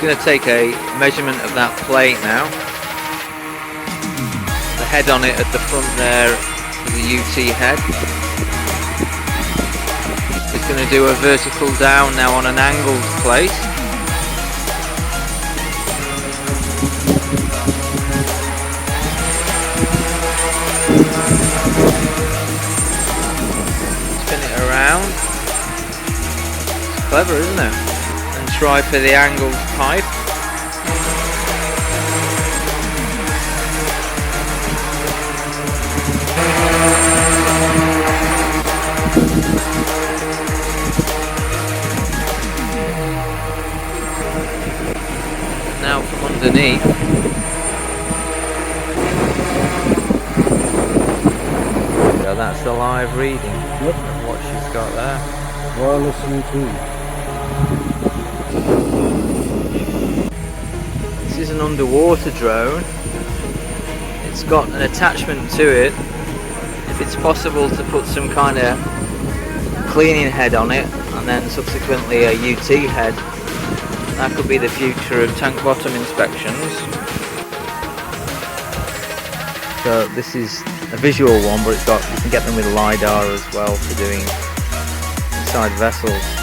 Going to take a measurement of that plate now. The head on it at the front there is a UT head. It's going to do a vertical down now on an angled plate. Spin it around. It's clever, isn't it? Try for the angled pipe. Now from underneath. So that's the live reading. Yep. Of what she's got there. We're listening to. This is an underwater drone. It's got an attachment to it. If it's possible to put some kind of cleaning head on it and then subsequently a UT head, that could be the future of tank bottom inspections. So this is a visual one, but you can get them with LiDAR as well for doing inside vessels.